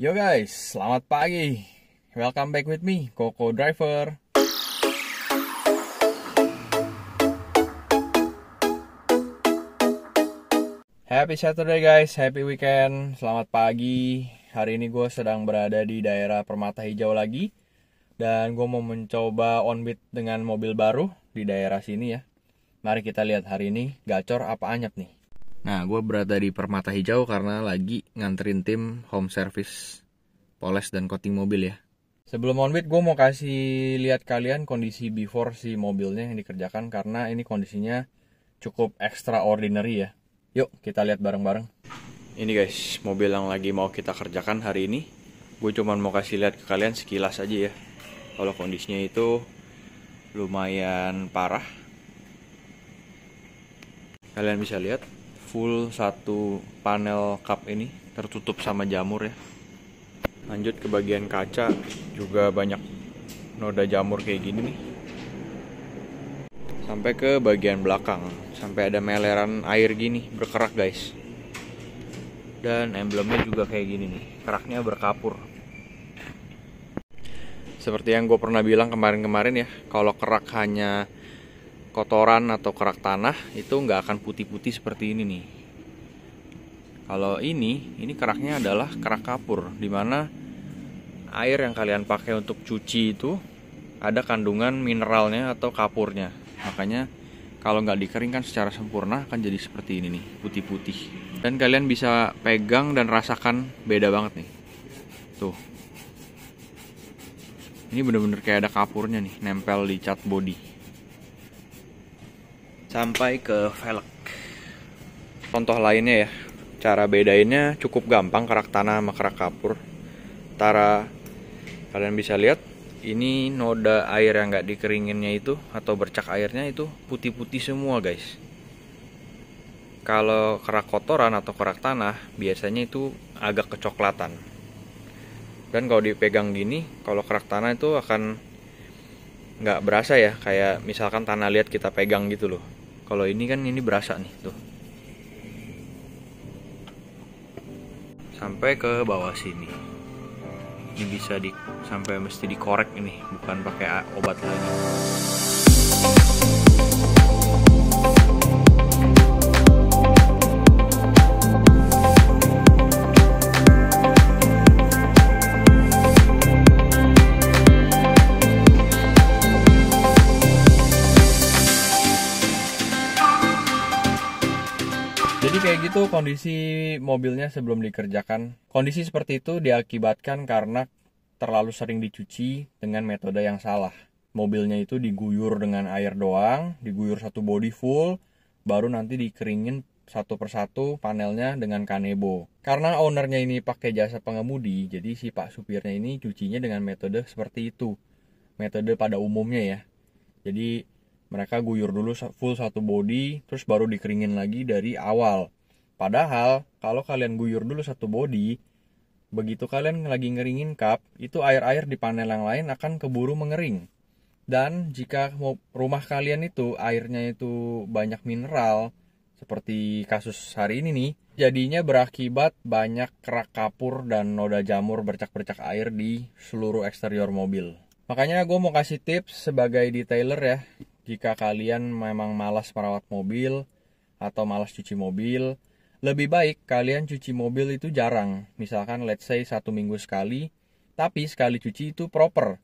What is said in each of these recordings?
Yo guys, selamat pagi. Welcome back with me, Koko Driver. Happy Saturday guys, happy weekend. Selamat pagi. Hari ini gue sedang berada di daerah Permata Hijau lagi. Dan gue mau mencoba on-beat dengan mobil baru di daerah sini ya. Mari kita lihat hari ini gacor apa anyap nih. Nah, gue berada di Permata Hijau karena lagi nganterin tim home service poles dan coating mobil ya. Sebelum on-beat gue mau kasih lihat kalian kondisi before si mobilnya yang dikerjakan karena ini kondisinya cukup extraordinary ya. Yuk kita lihat bareng-bareng. Ini guys, mobil yang lagi mau kita kerjakan hari ini. Gue cuman mau kasih lihat ke kalian sekilas aja ya. Kalau kondisinya itu lumayan parah. Kalian bisa lihat full satu panel cup ini tertutup sama jamur ya. Lanjut ke bagian kaca juga banyak noda jamur kayak gini nih. Sampai ke bagian belakang, sampai ada meleran air gini berkerak guys. Dan emblemnya juga kayak gini nih, keraknya berkapur. Seperti yang gue pernah bilang kemarin-kemarin ya, kalau kerak hanya kotoran atau kerak tanah itu nggak akan putih-putih seperti ini nih. Kalau ini keraknya adalah kerak kapur, dimana air yang kalian pakai untuk cuci itu ada kandungan mineralnya atau kapurnya. Makanya kalau nggak dikeringkan secara sempurna akan jadi seperti ini nih, putih-putih. Dan kalian bisa pegang dan rasakan beda banget nih. Tuh. Ini bener-bener kayak ada kapurnya nih, nempel di cat body. Sampai ke velg. Contoh lainnya ya, cara bedainnya cukup gampang kerak tanah sama kerak kapur. Kalian bisa lihat, ini noda air yang nggak dikeringinnya itu atau bercak airnya itu putih-putih semua guys. Kalau kerak kotoran atau kerak tanah biasanya itu agak kecoklatan. Dan kalau dipegang gini, kalau kerak tanah itu akan nggak berasa ya, kayak misalkan tanah liat kita pegang gitu loh. Kalau ini kan ini berasa nih tuh. Sampai ke bawah sini. Ini bisa sampai mesti dikorek ini, bukan pakai obat lagi. Jadi kayak gitu kondisi mobilnya sebelum dikerjakan. Kondisi seperti itu diakibatkan karena terlalu sering dicuci dengan metode yang salah. Mobilnya itu diguyur dengan air doang, diguyur satu body full, baru nanti dikeringin satu persatu panelnya dengan kanebo. Karena ownernya ini pakai jasa pengemudi, jadi si pak supirnya ini cucinya dengan metode seperti itu. Metode pada umumnya ya. Jadi mereka guyur dulu full satu body, terus baru dikeringin lagi dari awal. Padahal, kalau kalian guyur dulu satu body, begitu kalian lagi ngeringin cup, itu air-air di panel yang lain akan keburu mengering. Dan jika rumah kalian itu airnya itu banyak mineral, seperti kasus hari ini nih, jadinya berakibat banyak kerak kapur dan noda jamur bercak-bercak air di seluruh eksterior mobil. Makanya gue mau kasih tips sebagai detailer ya. Jika kalian memang malas merawat mobil atau malas cuci mobil, lebih baik kalian cuci mobil itu jarang. Misalkan let's say 1 minggu sekali, tapi sekali cuci itu proper.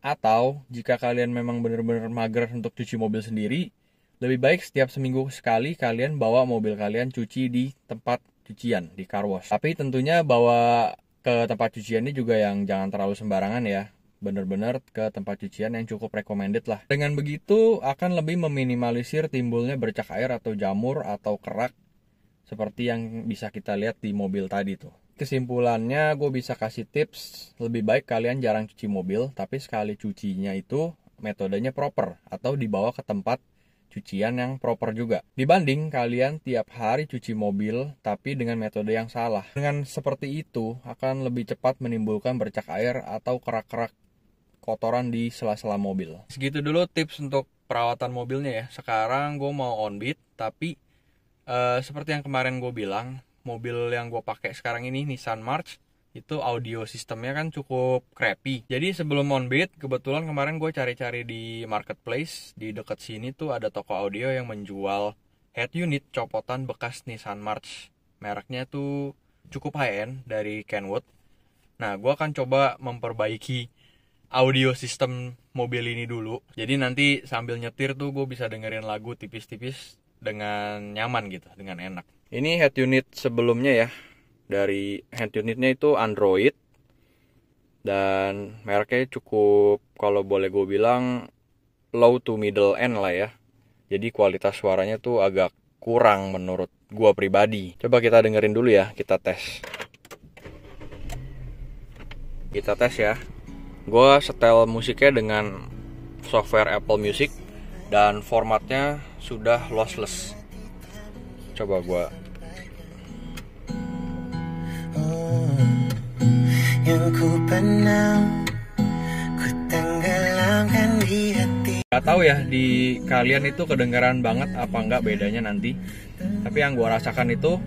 Atau jika kalian memang benar-benar mager untuk cuci mobil sendiri, lebih baik setiap seminggu sekali kalian bawa mobil kalian cuci di tempat cucian, di car wash. Tapi tentunya bawa ke tempat cuciannya juga yang jangan terlalu sembarangan ya. Benar-benar ke tempat cucian yang cukup recommended lah. Dengan begitu akan lebih meminimalisir timbulnya bercak air atau jamur atau kerak seperti yang bisa kita lihat di mobil tadi tuh. Kesimpulannya gue bisa kasih tips, lebih baik kalian jarang cuci mobil, tapi sekali cucinya itu metodenya proper atau dibawa ke tempat cucian yang proper juga. Dibanding kalian tiap hari cuci mobil tapi dengan metode yang salah. Dengan seperti itu akan lebih cepat menimbulkan bercak air atau kerak-kerak kotoran di sela-sela mobil. Segitu dulu tips untuk perawatan mobilnya ya. Sekarang gue mau on-beat, tapi seperti yang kemarin gue bilang, mobil yang gue pakai sekarang ini Nissan March itu audio sistemnya kan cukup crappy. Jadi sebelum Onbeat, kebetulan kemarin gue cari-cari di marketplace, di dekat sini tuh ada toko audio yang menjual head unit copotan bekas Nissan March. Mereknya tuh cukup high-end dari Kenwood. Nah, gue akan coba memperbaiki audio sistem mobil ini dulu. Jadi nanti sambil nyetir tuh gue bisa dengerin lagu tipis-tipis dengan nyaman gitu, dengan enak. Ini head unit sebelumnya ya. Dari head unitnya itu Android dan mereknya cukup, kalau boleh gue bilang, low to middle end lah ya. Jadi kualitas suaranya tuh agak kurang menurut gue pribadi. Coba kita dengerin dulu ya, kita tes. Kita tes ya. Gue setel musiknya dengan software Apple Music dan formatnya sudah lossless. Coba gue yang ku penam, ku tenggelamkan di hati. Gak tahu ya di kalian itu kedengaran banget apa enggak bedanya nanti. Tapi yang gue rasakan itu,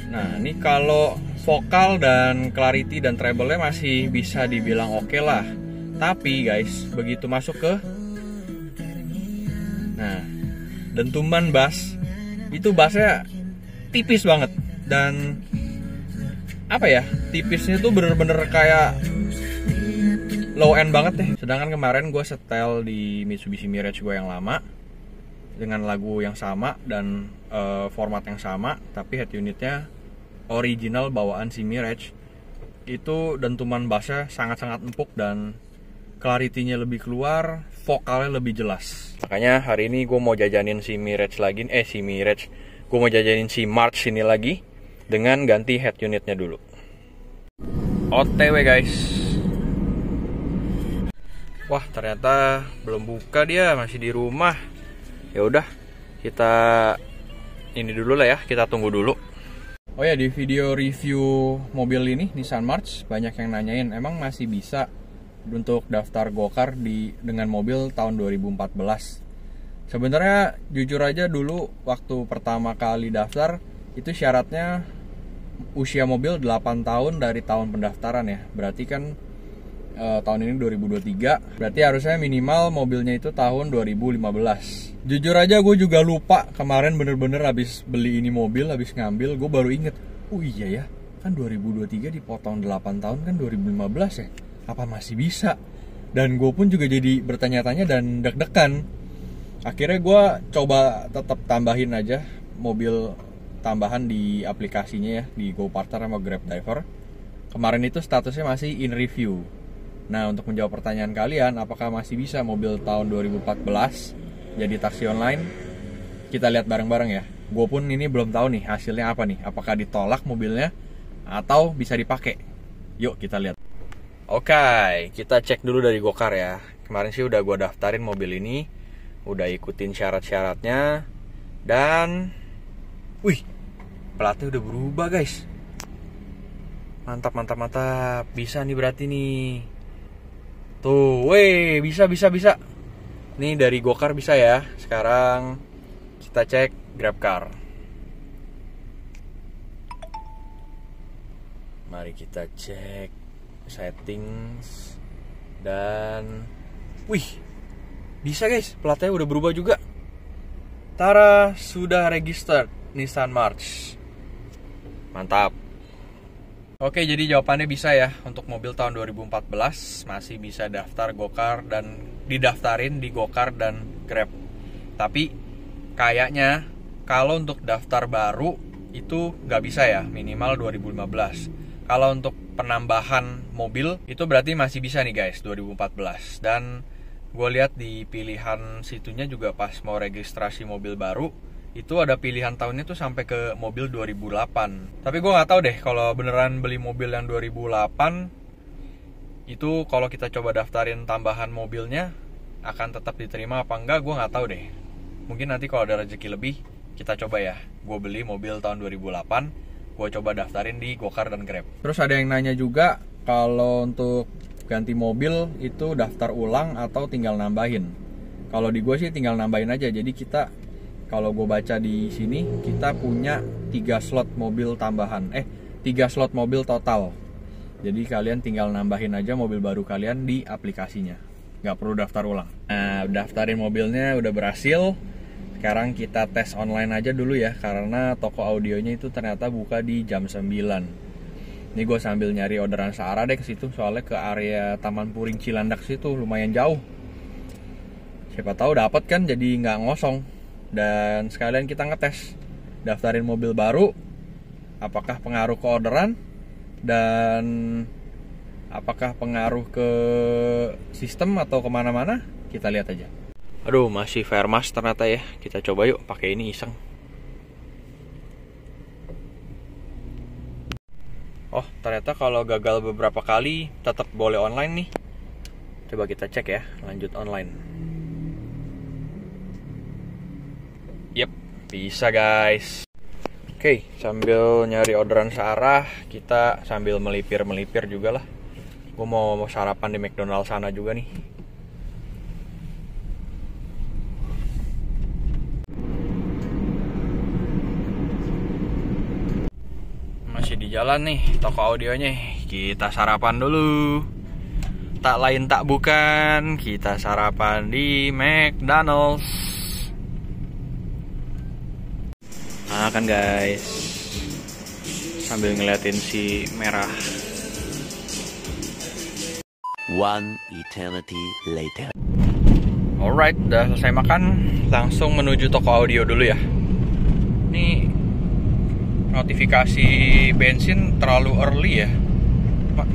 nah ini kalau vokal dan clarity dan treble-nya masih bisa dibilang oke lah. Tapi guys, begitu masuk ke, nah, dentuman bass, itu bassnya tipis banget. Dan apa ya, tipisnya tuh bener-bener kayak low end banget deh. Sedangkan kemarin gue setel di Mitsubishi Mirage gue yang lama dengan lagu yang sama dan format yang sama, tapi head unitnya original bawaan si Mirage. Itu dentuman bassnya sangat-sangat empuk dan clarity-nya lebih keluar, vokalnya lebih jelas. Makanya hari ini gue mau jajanin si Mirage lagi, gue mau jajanin si March ini lagi dengan ganti head unitnya dulu. OTW guys. Wah, ternyata belum buka dia, masih di rumah. Ya udah, kita ini dulu lah ya, kita tunggu dulu. Oh ya, di video review mobil ini Nissan March banyak yang nanyain emang masih bisa untuk daftar go-kart dengan mobil tahun 2014. Sebenarnya jujur aja dulu waktu pertama kali daftar itu syaratnya usia mobil 8 tahun dari tahun pendaftaran ya. Berarti kan tahun ini 2023, berarti harusnya minimal mobilnya itu tahun 2015. Jujur aja gue juga lupa kemarin, bener-bener habis beli ini mobil, habis ngambil, gue baru inget, oh iya ya, kan 2023 dipotong 8 tahun kan 2015 ya, apa masih bisa? Dan gue pun juga jadi bertanya-tanya dan deg-degan. Akhirnya gue coba tetap tambahin aja mobil tambahan di aplikasinya ya, di GoPartner sama GrabDriver. Kemarin itu statusnya masih in review. Nah, untuk menjawab pertanyaan kalian, apakah masih bisa mobil tahun 2014 jadi taksi online? Kita lihat bareng-bareng ya. Gue pun ini belum tahu nih hasilnya apa nih. Apakah ditolak mobilnya atau bisa dipakai? Yuk kita lihat. Oke, kita cek dulu dari Gokar ya. Kemarin sih udah gue daftarin mobil ini, udah ikutin syarat-syaratnya, dan wih, platnya udah berubah guys. Mantap, mantap, mantap. Bisa nih berarti nih. Tuh, weh, bisa. Nih dari Gokar bisa ya. Sekarang kita cek GrabCar. Mari kita cek settings. Dan wih, bisa guys, platnya udah berubah juga. Tara, sudah registered Nissan March. Mantap. Oke, jadi jawabannya bisa ya. Untuk mobil tahun 2014 masih bisa daftar Gokar dan didaftarin di Gokar dan Grab. Tapi kayaknya kalau untuk daftar baru itu nggak bisa ya, minimal 2015. Kalau untuk penambahan mobil itu berarti masih bisa nih guys, 2014. Dan gue lihat di pilihan situnya juga pas mau registrasi mobil baru, itu ada pilihan tahunnya tuh sampai ke mobil 2008. Tapi gue nggak tahu deh kalau beneran beli mobil yang 2008 itu, kalau kita coba daftarin tambahan mobilnya akan tetap diterima apa enggak, gue nggak tahu deh. Mungkin nanti kalau ada rezeki lebih kita coba ya. Gue beli mobil tahun 2008, gue coba daftarin di Gokar dan Grab. Terus ada yang nanya juga kalau untuk ganti mobil itu daftar ulang atau tinggal nambahin. Kalau di gue sih tinggal nambahin aja. Jadi kita, kalau gue baca di sini, kita punya 3 slot mobil tambahan. 3 slot mobil total. Jadi kalian tinggal nambahin aja mobil baru kalian di aplikasinya, nggak perlu daftar ulang. Nah, daftarin mobilnya udah berhasil. Sekarang kita tes online aja dulu ya, karena toko audionya itu ternyata buka di jam 9. Ini gue sambil nyari orderan searah deh ke situ, soalnya ke area Taman Puring Cilandak situ lumayan jauh. Siapa tahu dapat kan, jadi nggak ngosong. Dan sekalian kita ngetes, daftarin mobil baru, apakah pengaruh ke orderan dan apakah pengaruh ke sistem atau kemana-mana, kita lihat aja. Aduh, masih Fairmas ternyata ya. Kita coba yuk pakai ini iseng. Oh, ternyata kalau gagal beberapa kali tetap boleh online nih. Coba kita cek ya, lanjut online. Yep, bisa guys. Oke, sambil nyari orderan searah, kita sambil melipir-melipir juga lah. Gue mau sarapan di McDonald sana juga nih. Masih di jalan nih toko audionya. Kita sarapan dulu. Tak lain tak bukan, kita sarapan di McDonald's. Nah kan guys, sambil ngeliatin si merah. One eternity later. Alright, udah selesai makan, langsung menuju toko audio dulu ya. Ini notifikasi bensin terlalu early ya.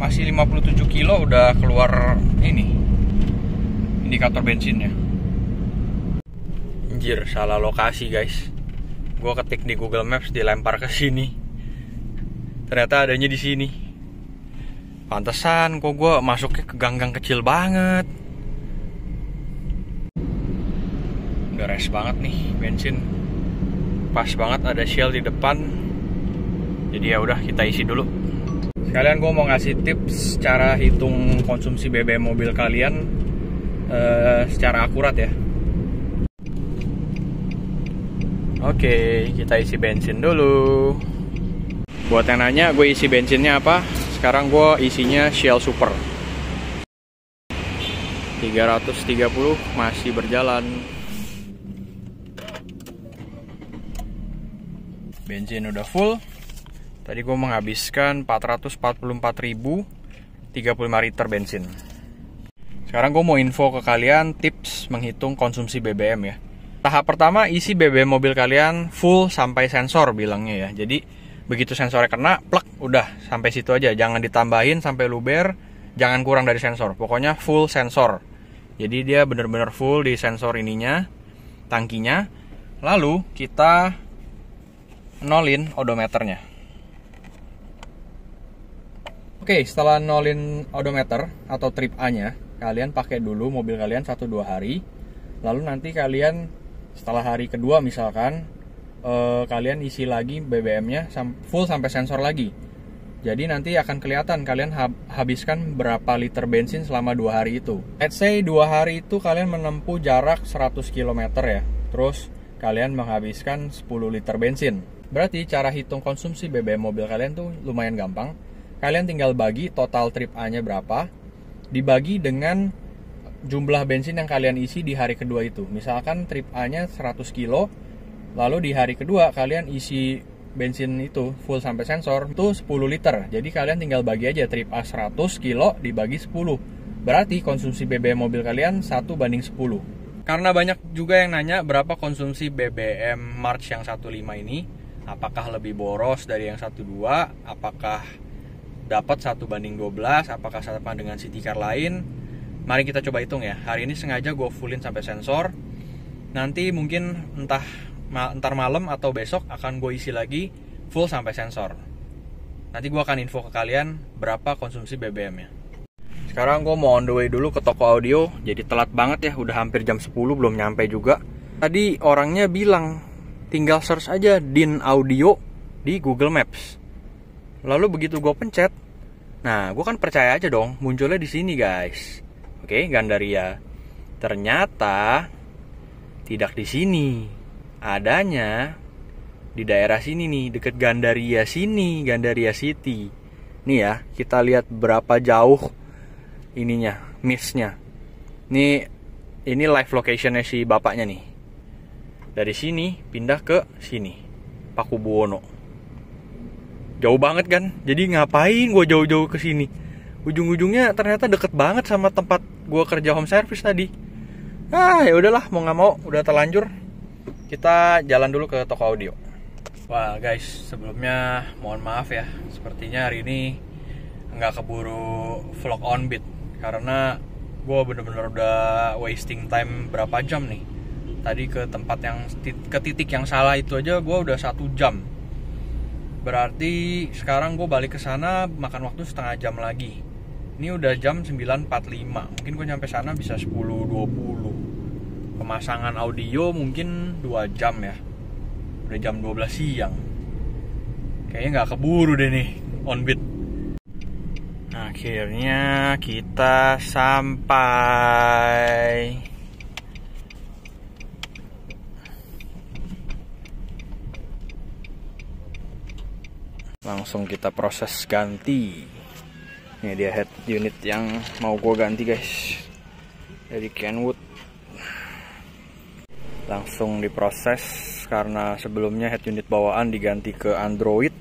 Masih 57 kilo udah keluar ini indikator bensinnya. Anjir, salah lokasi guys. Gue ketik di Google Maps, dilempar ke sini. Ternyata adanya di sini. Pantesan kok gue masuknya ke gang-gang kecil banget. Udah res banget nih bensin. Pas banget ada Shell di depan. Jadi ya udah, kita isi dulu. Sekalian gue mau ngasih tips cara hitung konsumsi BBM mobil kalian secara akurat ya. Oke, kita isi bensin dulu. Buat yang nanya gue isi bensinnya apa, sekarang gue isinya Shell Super 330, masih berjalan. Bensin udah full. Tadi gue menghabiskan 444.035 liter bensin. Sekarang gue mau info ke kalian tips menghitung konsumsi BBM ya. Tahap pertama, isi BBM mobil kalian full sampai sensor bilangnya ya. Jadi begitu sensornya kena, plek, udah sampai situ aja. Jangan ditambahin sampai luber, jangan kurang dari sensor. Pokoknya full sensor. Jadi dia bener-bener full di sensor ininya, tangkinya. Lalu kita nolin odometernya. Oke, setelah nolin odometer atau trip A-nya, kalian pakai dulu mobil kalian 1-2 hari. Lalu nanti kalian setelah hari kedua misalkan kalian isi lagi BBM-nya full sampai sensor lagi. Jadi nanti akan kelihatan kalian habiskan berapa liter bensin selama 2 hari itu. Let's say 2 hari itu kalian menempuh jarak 100 km ya. Terus kalian menghabiskan 10 liter bensin. Berarti cara hitung konsumsi BBM mobil kalian tuh lumayan gampang. Kalian tinggal bagi total trip A-nya berapa, dibagi dengan jumlah bensin yang kalian isi di hari kedua itu. Misalkan trip A-nya 100 kilo, lalu di hari kedua kalian isi bensin itu full sampai sensor itu 10 liter. Jadi kalian tinggal bagi aja trip A 100 kilo dibagi 10. Berarti konsumsi BBM mobil kalian 1:10. Karena banyak juga yang nanya berapa konsumsi BBM March yang 15 ini. Apakah lebih boros dari yang 12? Apakah dapat 1:12? Apakah sama dengan city car lain? Mari kita coba hitung ya. Hari ini sengaja gue fullin sampai sensor. Nanti mungkin entar malam atau besok akan gue isi lagi full sampai sensor. Nanti gue akan info ke kalian berapa konsumsi BBM-nya. Sekarang gue mau on the way dulu ke toko audio. Jadi telat banget ya, udah hampir jam 10 belum nyampe juga. Tadi orangnya bilang tinggal search aja DIN Audio di Google Maps. Lalu begitu gue pencet, nah gue kan percaya aja dong, munculnya di sini guys. Oke, Gandaria. Ternyata tidak di sini. Adanya di daerah sini nih, deket Gandaria sini, Gandaria City. Nih ya, kita lihat berapa jauh ininya, mistnya. Ini live locationnya si bapaknya nih. Dari sini pindah ke sini, Pakubuwono. Jauh banget kan? Jadi ngapain gue jauh-jauh ke sini? Ujung-ujungnya ternyata deket banget sama tempat gue kerja home service tadi. Ya udahlah, mau nggak mau, udah terlanjur. Kita jalan dulu ke toko audio. Wah guys, sebelumnya mohon maaf ya. Sepertinya hari ini nggak keburu vlog on beat karena gue bener-bener udah wasting time berapa jam nih. Tadi ke tempat yang ke titik yang salah itu aja gue udah 1 jam. Berarti sekarang gue balik ke sana makan waktu setengah jam lagi. Ini udah jam 9.45. Mungkin gue nyampe sana bisa 10.20. Pemasangan audio mungkin 2 jam ya. Udah jam 12 siang. Kayaknya gak keburu deh nih on beat. Akhirnya kita sampai. Langsung kita proses ganti. Ini dia head unit yang mau gue ganti guys, dari Kenwood. Langsung diproses karena sebelumnya head unit bawaan diganti ke Android.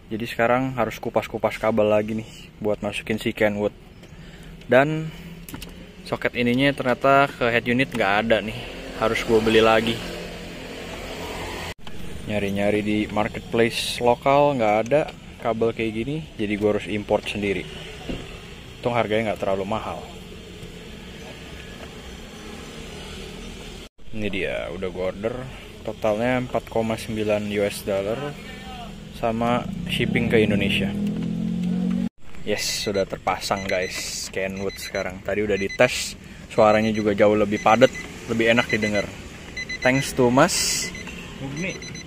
Jadi sekarang harus kupas-kupas kabel lagi nih buat masukin si Kenwood. Dan soket ininya ternyata ke head unit nggak ada nih, harus gue beli lagi. Nyari-nyari di marketplace lokal nggak ada kabel kayak gini, jadi gue harus import sendiri. Untung harganya nggak terlalu mahal. Ini dia, udah gue order. Totalnya 4,9 US dollar sama shipping ke Indonesia. Yes, sudah terpasang guys Kenwood sekarang. Tadi udah dites, suaranya juga jauh lebih padat, lebih enak didengar. Thanks to Mas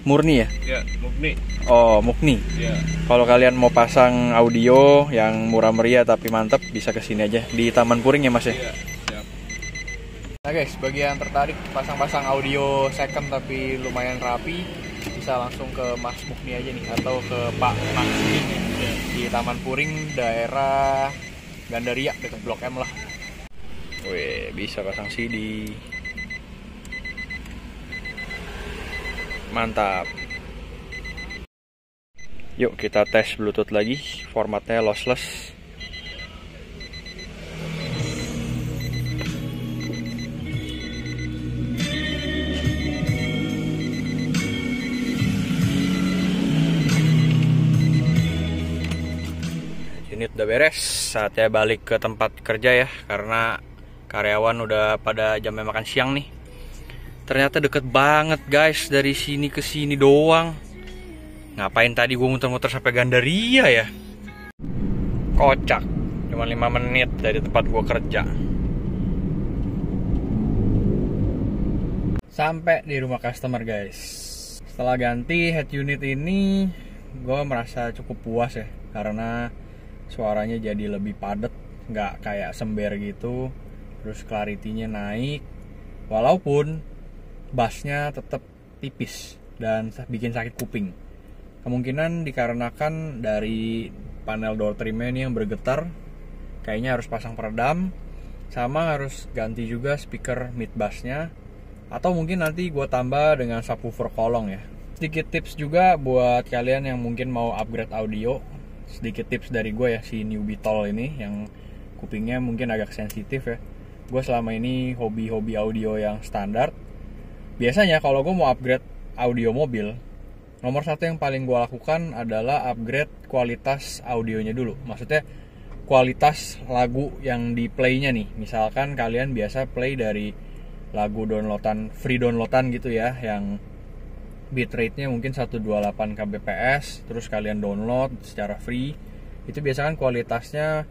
Murni ya? Ya, Mukni. Oh, Mukni. Ya. Kalau kalian mau pasang audio yang murah meriah tapi mantep, bisa kesini aja di Taman Puring ya Mas ya? Iya, siap. Nah guys, bagi yang tertarik pasang-pasang audio second tapi lumayan rapi, bisa langsung ke Mas Mukni aja nih, atau ke Pak Maksi ya, di Taman Puring, daerah Gandaria, dekat Blok M lah. Wih, bisa pasang CD. Mantap. Yuk kita tes Bluetooth lagi. Formatnya lossless. Unit udah beres. Saatnya balik ke tempat kerja ya, karena karyawan udah pada jamnya makan siang nih. Ternyata deket banget guys, dari sini ke sini doang. Ngapain tadi gue muter-muter sampai Gandaria ya? Kocak, cuma 5 menit dari tempat gue kerja. Sampai di rumah customer guys. Setelah ganti head unit ini, gue merasa cukup puas ya, karena suaranya jadi lebih padat, nggak kayak sember gitu. Terus clarity-nya naik, walaupun bassnya tetap tipis dan bikin sakit kuping. Kemungkinan dikarenakan dari panel door trimnya ini yang bergetar. Kayaknya harus pasang peredam, sama harus ganti juga speaker mid bassnya, atau mungkin nanti gue tambah dengan subwoofer kolong ya. Sedikit tips juga buat kalian yang mungkin mau upgrade audio. Sedikit tips dari gue ya, si Newbie Tall ini yang kupingnya mungkin agak sensitif ya. Gue selama ini hobi audio yang standar. Biasanya kalau gue mau upgrade audio mobil, nomor satu yang paling gue lakukan adalah upgrade kualitas audionya dulu. Maksudnya kualitas lagu yang di playnya nih. Misalkan kalian biasa play dari lagu downloadan, free downloadan gitu ya, yang bitrate-nya mungkin 128 kbps, terus kalian download secara free. Itu biasanya kan kualitasnya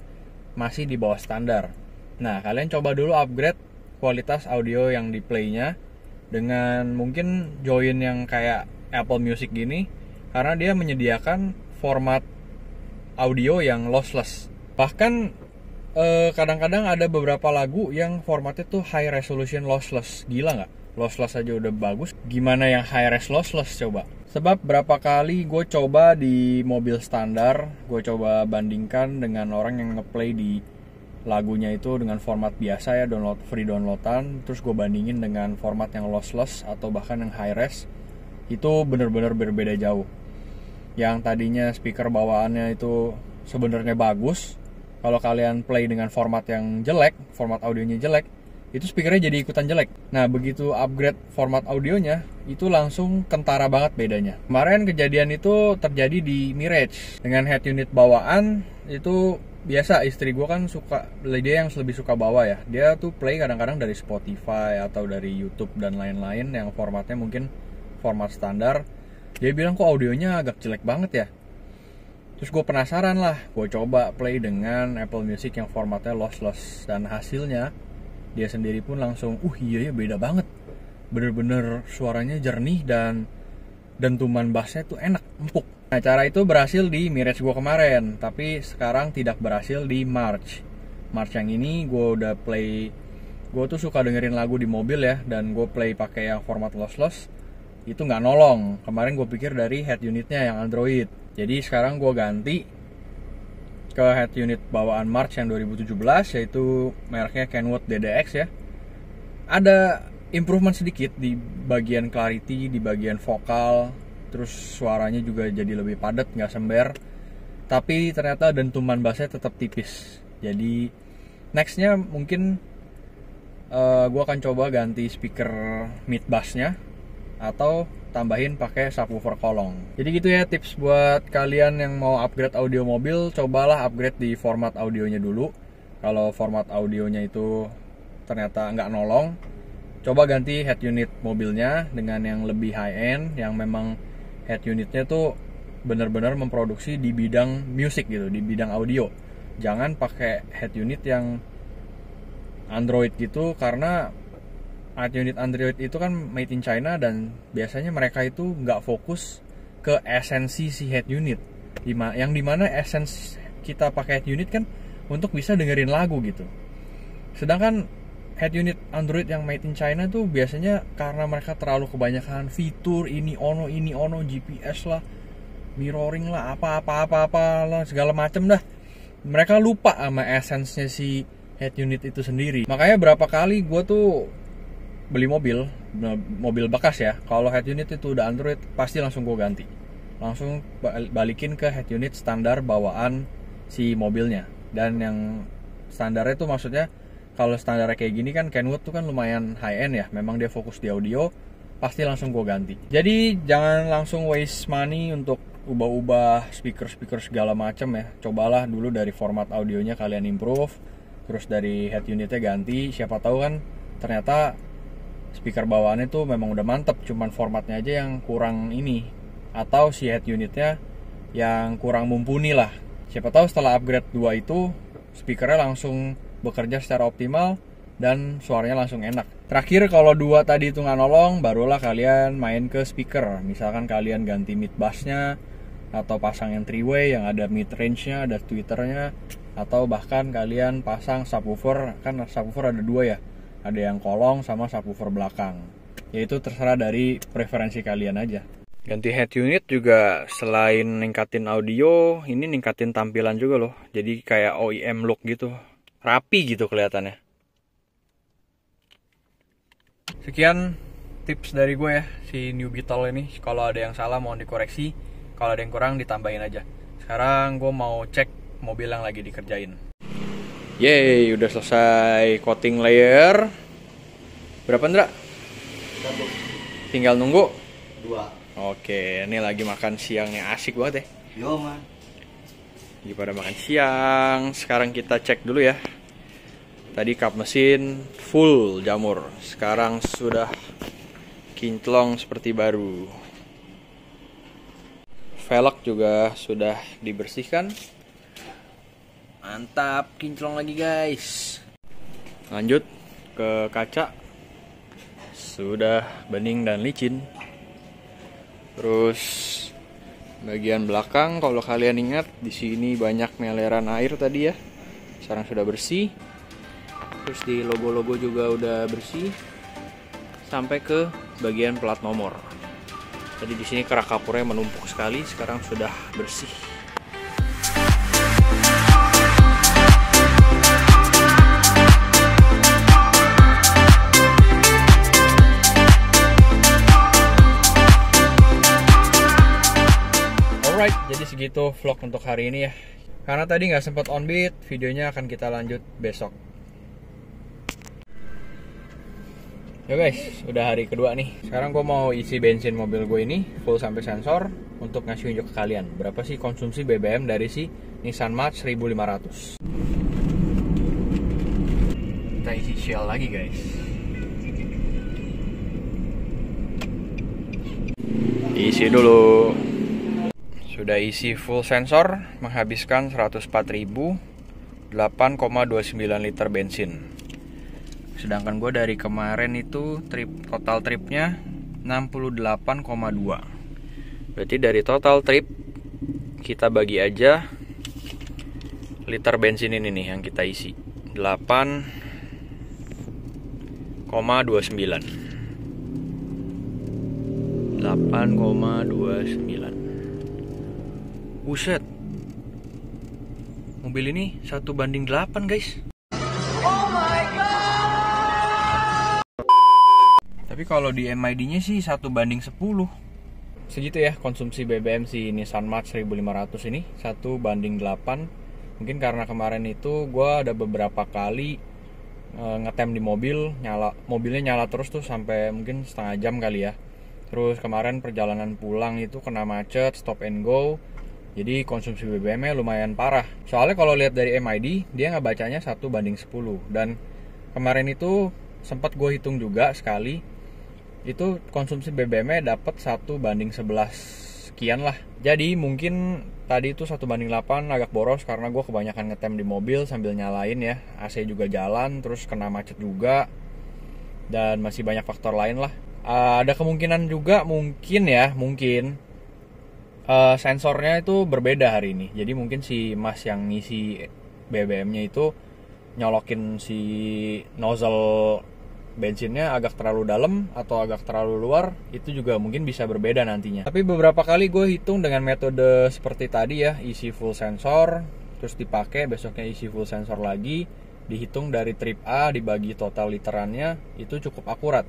masih di bawah standar. Nah, kalian coba dulu upgrade kualitas audio yang di playnya dengan mungkin join yang kayak Apple Music gini, karena dia menyediakan format audio yang lossless. Bahkan kadang-kadang ada beberapa lagu yang formatnya tuh high resolution lossless. Gila nggak? Lossless aja udah bagus, gimana yang high res lossless coba? Sebab berapa kali gue coba di mobil standar, gue coba bandingkan dengan orang yang ngeplay di lagunya itu dengan format biasa ya, free downloadan. Terus gue bandingin dengan format yang lossless atau bahkan yang high res. Itu bener-bener berbeda jauh. Yang tadinya speaker bawaannya itu sebenarnya bagus, kalau kalian play dengan format yang jelek, format audionya jelek, itu speakernya jadi ikutan jelek. Nah, begitu upgrade format audionya, itu langsung kentara banget bedanya. Kemarin kejadian itu terjadi di Mirage. Dengan head unit bawaan, itu biasa istri gue kan suka, dia yang lebih suka bawa ya. Dia tuh play kadang-kadang dari Spotify atau dari YouTube dan lain-lain yang formatnya mungkin format standar. Dia bilang kok audionya agak jelek banget ya. Terus gue penasaran lah, gue coba play dengan Apple Music yang formatnya lossless. Dan hasilnya dia sendiri pun langsung, iya ya beda banget. Bener-bener suaranya jernih dan dentuman bassnya tuh enak, empuk. Nah, cara itu berhasil di Mirage gue kemarin, tapi sekarang tidak berhasil di March. March yang ini gue udah play, gue tuh suka dengerin lagu di mobil ya, dan gue play pakai yang format lossless, itu nggak nolong. Kemarin gue pikir dari head unitnya yang Android. Jadi sekarang gue ganti ke head unit bawaan March yang 2017, yaitu mereknya Kenwood DDX ya. Ada improvement sedikit di bagian clarity, di bagian vokal, terus suaranya juga jadi lebih padat, nggak sember. Tapi ternyata dentuman bassnya tetap tipis. Jadi nextnya mungkin gue akan coba ganti speaker mid bassnya atau tambahin pakai subwoofer kolong. Jadi gitu ya tips buat kalian yang mau upgrade audio mobil, cobalah upgrade di format audionya dulu. Kalau format audionya itu ternyata nggak nolong, coba ganti head unit mobilnya dengan yang lebih high end, yang memang head unitnya tuh benar-benar memproduksi di bidang music gitu, di bidang audio. Jangan pakai head unit yang Android gitu, karena head unit Android itu kan made in China dan biasanya mereka itu nggak fokus ke esensi si head unit. Yang dimana esensi kita pakai head unit kan untuk bisa dengerin lagu gitu. Sedangkan head unit Android yang made in China tuh biasanya karena mereka terlalu kebanyakan fitur ini ono, GPS lah, mirroring lah, apa lah, segala macem dah. Mereka lupa sama esensinya si head unit itu sendiri. Makanya berapa kali gue tuh beli mobil bekas ya, kalau head unit itu udah Android pasti langsung gue ganti, langsung balikin ke head unit standar bawaan si mobilnya. Dan yang standarnya itu maksudnya, kalau standarnya kayak gini kan Kenwood tuh kan lumayan high end ya, memang dia fokus di audio, pasti langsung gue ganti. Jadi jangan langsung waste money untuk ubah-ubah speaker segala macam ya. Cobalah dulu dari format audionya kalian improve, terus dari head unitnya ganti. Siapa tahu kan ternyata speaker bawaannya tuh memang udah mantep, cuman formatnya aja yang kurang ini, atau si head unitnya yang kurang mumpuni lah. Siapa tahu setelah upgrade 2 itu speakernya langsung bekerja secara optimal dan suaranya langsung enak. Terakhir kalau 2 tadi itu nggak nolong, barulah kalian main ke speaker. Misalkan kalian ganti mid bassnya, atau pasang yang 3-way yang ada mid range-nya, ada tweeternya, atau bahkan kalian pasang subwoofer. Kan subwoofer ada 2 ya, ada yang kolong sama subwoofer belakang. Yaitu terserah dari preferensi kalian aja. Ganti head unit juga selain ningkatin audio, ini ningkatin tampilan juga loh. Jadi kayak OEM look gitu, rapi gitu kelihatannya. Sekian tips dari gue ya, si New Beetle ini. Kalau ada yang salah mohon dikoreksi, kalau ada yang kurang ditambahin aja. Sekarang gue mau cek mobil yang lagi dikerjain. Yeay, udah selesai coating layer. Berapa Ndra? 1. Tinggal nunggu 2. Oke, ini lagi makan siangnya, asik banget ya. Yo man. Lagi pada makan siang. Sekarang kita cek dulu ya. Tadi kap mesin full jamur, sekarang sudah kinclong seperti baru. Velg juga sudah dibersihkan. Mantap, kinclong lagi guys. Lanjut ke kaca. Sudah bening dan licin. Terus bagian belakang, kalau kalian ingat di sini banyak meleran air tadi ya. Sekarang sudah bersih. Terus di logo-logo juga udah bersih. Sampai ke bagian plat nomor. Tadi di sini kerak kapurnya menumpuk sekali, sekarang sudah bersih. Alright, jadi segitu vlog untuk hari ini ya. Karena tadi nggak sempat on beat, videonya akan kita lanjut besok. Ya guys, udah hari kedua nih. Sekarang gue mau isi bensin mobil gue ini full sampai sensor untuk ngasih unjuk ke kalian berapa sih konsumsi BBM dari si Nissan March 1500. Kita isi Shell lagi guys. Isi dulu. Sudah isi full sensor, menghabiskan 104.000, 8,29 liter bensin. Sedangkan gue dari kemarin itu total tripnya 68,2. Berarti dari total trip kita bagi aja liter bensin ini nih yang kita isi 8,29. 8,29. Buset, mobil ini 1:8 guys. Oh my god. Tapi kalau di MID-nya sih 1:10. Segitu ya konsumsi BBM si Nissan March 1500 ini, 1:8. Mungkin karena kemarin itu gue ada beberapa kali ngetem di mobil, mobilnya nyala terus tuh sampai mungkin setengah jam kali ya. Terus kemarin perjalanan pulang itu kena macet, stop and go. Jadi konsumsi BBM-nya lumayan parah. Soalnya kalau lihat dari MID, dia nggak bacanya 1:10. Dan kemarin itu sempat gue hitung juga sekali, itu konsumsi BBM-nya dapat 1:11 sekian lah. Jadi mungkin tadi itu 1:8 agak boros karena gue kebanyakan ngetem di mobil sambil nyalain ya. AC juga jalan, terus kena macet juga. Dan masih banyak faktor lain lah. Ada kemungkinan juga mungkin sensornya itu berbeda hari ini. Jadi mungkin si mas yang ngisi BBM-nya itu nyolokin si nozzle bensinnya agak terlalu dalam atau agak terlalu luar. Itu juga mungkin bisa berbeda nantinya. Tapi beberapa kali gue hitung dengan metode seperti tadi ya, isi full sensor, terus dipakai, besoknya isi full sensor lagi, dihitung dari trip A dibagi total literannya, itu cukup akurat.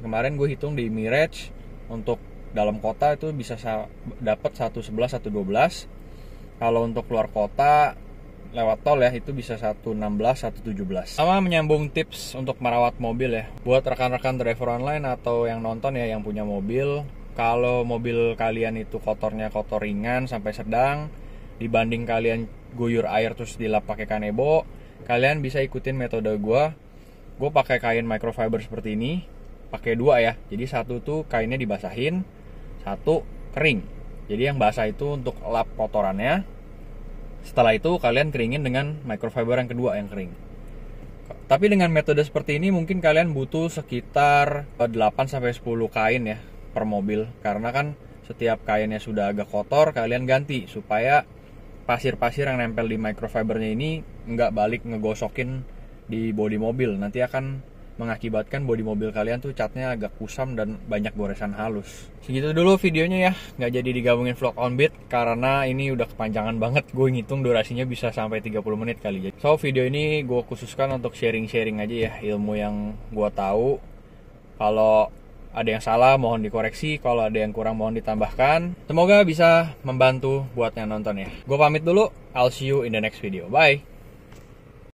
Kemarin gue hitung di Mirage untuk dalam kota itu bisa dapat 1:11, 1:12. Kalau untuk keluar kota lewat tol ya itu bisa 1:16, 1:17. Sama menyambung tips untuk merawat mobil ya. Buat rekan-rekan driver online atau yang nonton ya yang punya mobil, kalau mobil kalian itu kotornya kotor ringan sampai sedang, dibanding kalian guyur air terus dilap pakai kanebo, kalian bisa ikutin metode gue. Gue pakai kain microfiber seperti ini, pakai dua ya. Jadi satu tuh kainnya dibasahin, satu kering. Jadi yang basah itu untuk lap kotorannya. Setelah itu kalian keringin dengan microfiber yang kedua yang kering. Tapi dengan metode seperti ini mungkin kalian butuh sekitar 8-10 kain ya per mobil. Karena kan setiap kainnya sudah agak kotor, kalian ganti supaya pasir-pasir yang nempel di microfibernya ini nggak balik ngegosokin di bodi mobil. Nanti akan mengakibatkan bodi mobil kalian tuh catnya agak kusam dan banyak goresan halus. Segitu dulu videonya ya, nggak jadi digabungin vlog on beat karena ini udah kepanjangan banget. Gue ngitung durasinya bisa sampai 30 menit kali. So video ini gue khususkan untuk sharing-sharing aja ya ilmu yang gue tahu. Kalau ada yang salah mohon dikoreksi, kalau ada yang kurang mohon ditambahkan. Semoga bisa membantu buat yang nonton ya. Gue pamit dulu, I'll see you in the next video. Bye.